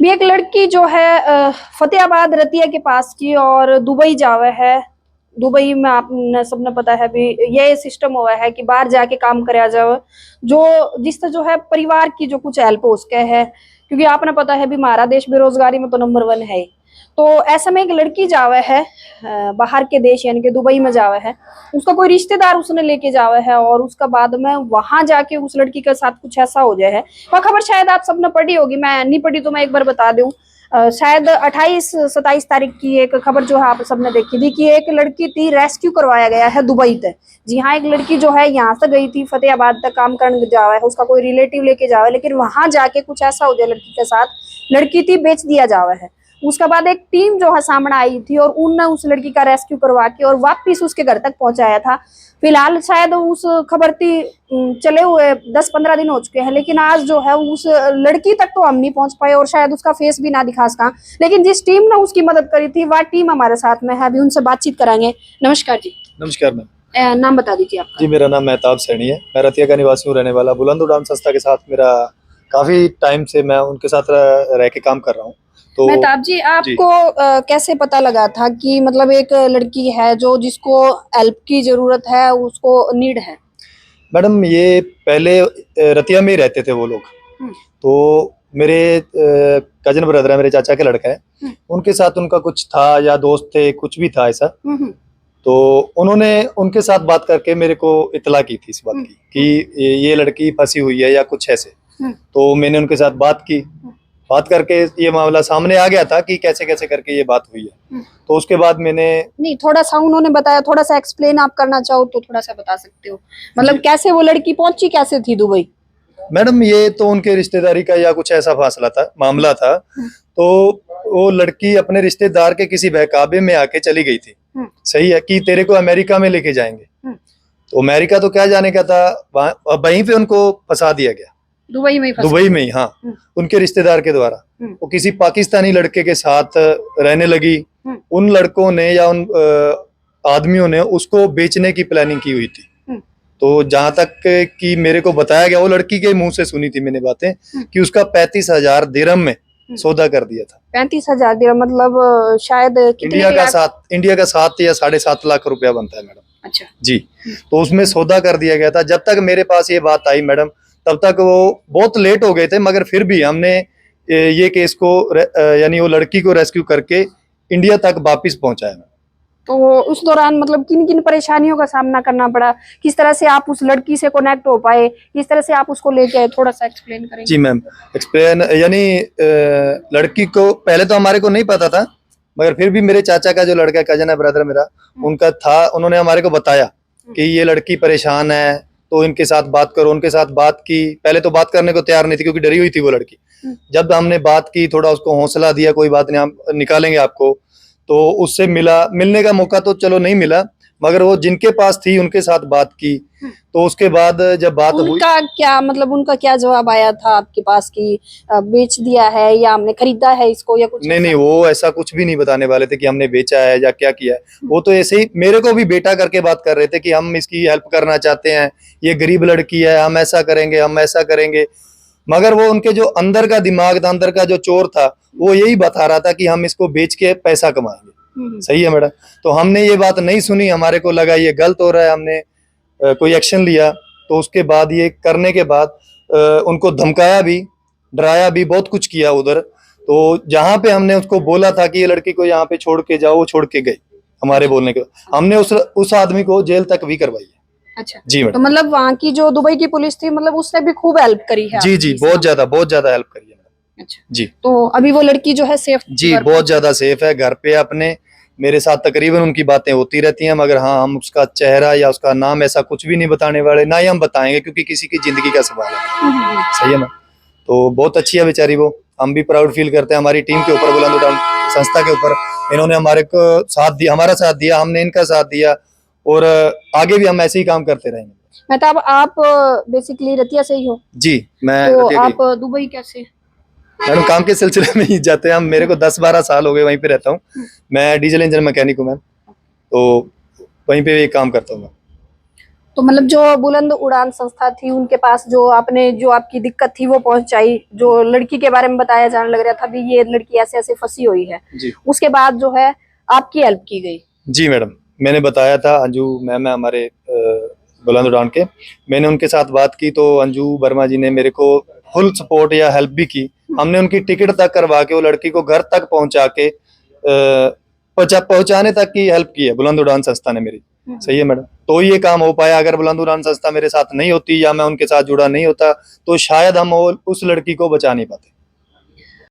भी एक लड़की जो है फतेहाबाद रतिया के पास की और दुबई जावे है। दुबई में आपने सबने पता है भी ये सिस्टम हुआ है कि बाहर जाके काम कराया जावे, जो जिससे जो है परिवार की जो कुछ हेल्प हो सके है, क्योंकि आपने पता है भी हमारा देश बेरोजगारी में तो नंबर 1 है। तो ऐसे में एक लड़की जावे है बाहर के देश यानी कि दुबई में जावे है। उसका कोई रिश्तेदार उसने लेके जावे है और उसका बाद में वहां जाके उस लड़की के साथ कुछ ऐसा हो जाए है। वह खबर शायद आप सबने पढ़ी होगी, मैं नहीं पढ़ी तो मैं एक बार बता दूं। शायद 28-27 तारीख की एक खबर जो है आप सबने देखी थी कि एक लड़की थी, रेस्क्यू करवाया गया है दुबई तक। जी हाँ, एक लड़की जो है यहाँ से गई थी फतेहाबाद तक काम करने जावा है, उसका कोई रिलेटिव लेके जावा है, लेकिन वहां जाके कुछ ऐसा हो जाए लड़की के साथ, लड़की थी बेच दिया जावा है। उसके बाद एक टीम जो है सामने आई थी और उनने उस लड़की का रेस्क्यू करवा के और वापिस उसके घर तक पहुंचाया था। फिलहाल शायद उस खबर चले हुए 10-15 दिन हो चुके हैं, लेकिन आज जो है उस लड़की तक तो हम नहीं पहुंच पाए और शायद उसका फेस भी ना दिखा सका। लेकिन जिस टीम ने उसकी मदद करी थी वह टीम हमारे साथ में है, अभी उनसे बातचीत कराएंगे। नमस्कार जी। नमस्कार मैम। नाम बता दीजिए आपका। जी, मेरा नाम मेहताब सैनी है। मैं रतिया का निवासी हूँ, रहने वाला। बुलंद उड़ान संस्था के साथ मेरा काफी टाइम से मैं उनके साथ रह के काम कर रहा हूँ। तो मेहताब जी, आपको कैसे पता लगा था कि मतलब एक लड़की है जो जिसको हेल्प की जरूरत है, उसको नीड है? मैडम, ये पहले रतिया में ही रहते थे वो लोग। तो मेरे कजन ब्रदर है, मेरे चाचा के लड़का है, उनके साथ उनका कुछ था या दोस्त थे, कुछ भी था ऐसा। तो उन्होंने उनके साथ बात करके मेरे को इतला की थी इस बात की कि ये लड़की फंसी हुई है या कुछ ऐसे। तो मैंने उनके साथ बात की, बात करके ये मामला सामने आ गया था कि कैसे कैसे करके ये बात हुई है। तो उसके बाद मैंने नहीं, थोड़ा सा उन्होंने बताया, थोड़ा सा एक्सप्लेन आप करना चाहो तो थोड़ा सा बता सकते हो, मतलब कैसे वो लड़की पहुंची, कैसे थी दुबई? मैडम, ये तो उनके रिश्तेदारी का या कुछ ऐसा फासला था, मामला था। तो वो लड़की अपने रिश्तेदार के किसी बहकावे में आके चली गई थी। सही है कि तेरे को अमेरिका में लेके जाएंगे। तो अमेरिका तो क्या जाने का था, वहीं पे उनको फंसा दिया गया। दुबई में ही, हाँ। उनके रिश्तेदार के द्वारा वो किसी पाकिस्तानी लड़के के साथ रहने लगी। उन लड़कों ने या उन आदमियों ने उसको बेचने की प्लानिंग की हुई थी। तो जहां तक कि मेरे को बताया गया, वो लड़की के मुंह से सुनी थी मैंने बातें कि उसका 35,000 दिरहम में सौदा कर दिया था। 35,000 दिरहम मतलब शायद इंडिया का 7 या 7.5 लाख रुपया बनता है मैडम। अच्छा जी। तो उसमें सौदा कर दिया गया था। जब तक मेरे पास ये बात आई मैडम, तब तक वो बहुत लेट हो गए थे, मगर फिर भी हमने ये केस को यानी वो लड़की को रेस्क्यू करके इंडिया तक वापिस पहुंचाया। तो उस दौरान मतलब किन किन परेशानियों का सामना करना पड़ा, किस तरह से आप उस लड़की से कनेक्ट हो पाए, किस तरह से आप उसको लेके आए, थोड़ा सा एक्सप्लेन करेंगे? जी मैम, एक्सप्लेन यानी लड़की को पहले तो हमारे को नहीं पता था, मगर फिर भी मेरे चाचा का जो लड़का कजन है, ब्रदर मेरा, उनका था, उन्होंने हमारे को बताया कि ये लड़की परेशान है, तो इनके साथ बात करो। उनके साथ बात की। पहले तो बात करने को तैयार नहीं थी क्योंकि डरी हुई थी वो लड़की। जब हमने बात की, थोड़ा उसको हौसला दिया, कोई बात नहीं, हम निकालेंगे आपको, तो उससे मिलने का मौका तो चलो नहीं मिला, मगर वो जिनके पास थी उनके साथ बात की। तो उसके बाद जब बात हुई, उनका क्या मतलब, उनका क्या जवाब आया था आपके पास कि बेच दिया है या हमने खरीदा है इसको या कुछ? नहीं, वो ऐसा कुछ भी नहीं बताने वाले थे कि हमने बेचा है या क्या किया है। वो तो ऐसे ही मेरे को भी बेटा करके बात कर रहे थे कि हम इसकी हेल्प करना चाहते हैं, ये गरीब लड़की है, हम ऐसा करेंगे, हम ऐसा करेंगे। मगर वो उनके जो अंदर का दिमाग था, अंदर का जो चोर था, वो यही बता रहा था कि हम इसको बेच के पैसा कमाएंगे। सही है मैडम। तो हमने ये बात नहीं सुनी, हमारे को लगा ये गलत हो रहा है, हमने कोई एक्शन लिया। तो उसके बाद ये करने के बाद उनको धमकाया भी, डराया भी, बहुत कुछ किया उधर। तो जहां पे हमने उसको बोला था कि ये लड़की को यहाँ पे छोड़ के जाओ, वो छोड़ के गए हमारे बोलने के। हमने उस आदमी को जेल तक भी करवाई है। अच्छा जी मैडम। तो मतलब वहाँ की जो दुबई की पुलिस थी, मतलब उसने भी खूब हेल्प करी है? जी, बहुत ज्यादा हेल्प करी है मैडम। अच्छा जी। तो अभी वो लड़की जो है सेफ? जी, बहुत ज्यादा सेफ है घर पे अपने। मेरे साथ तकरीबन उनकी बातें होती रहती हैं, मगर हाँ, हम उसका चेहरा या उसका नाम ऐसा कुछ भी नहीं बताने वाले, ना ही हम बताएंगे, क्योंकि किसी की जिंदगी का सवाल है। सही है ना। तो बहुत अच्छी है बेचारी वो। हम भी प्राउड फील करते हैं हमारी टीम के ऊपर, बुलंद उड़ान संस्था के ऊपर। इन्होंने हमारे को साथ दिया, हमारा साथ दिया, हमने इनका साथ दिया, और आगे भी हम ऐसे ही काम करते रहेंगे। मतलब आप बेसिकली रतिया से ही हो? जी, मैं तो आप दुबई कैसे? मैडम, काम के सिलसिले में ही जाते हैं हम। मेरे को 10-12 साल हो गए वहीं पे रहता हूँ। मैं डीजल इंजन मैकेनिक हूँ मैम, तो वहीं पे काम करता हूँ मैं। तो मतलब जो बुलंद उड़ान संस्था थी उनके पास जो आपने जो आपकी दिक्कत थी वो पहुंचाई, जो लड़की के बारे में बताया जाने लग रहा था भी ये लड़की ऐसे ऐसे फंसी हुई है, जी उसके बाद जो है आपकी हेल्प की गई। जी मैडम, मैंने बताया था, अंजू मैम है हमारे बुलंद उड़ान के, मैंने उनके साथ बात की तो अंजू वर्मा जी ने मेरे को फुल सपोर्ट या हेल्प भी की। हमने उनकी टिकट तक करवा के वो लड़की को घर तक पहुंचा के पहुंचाने तक की हेल्प की है बुलंद उड़ान संस्था ने मेरी। सही है मैडम, तो ये काम हो पाया। अगर बुलंद उड़ान संस्था मेरे साथ नहीं होती या मैं उनके साथ जुड़ा नहीं होता तो शायद हम उस लड़की को बचा नहीं पाते।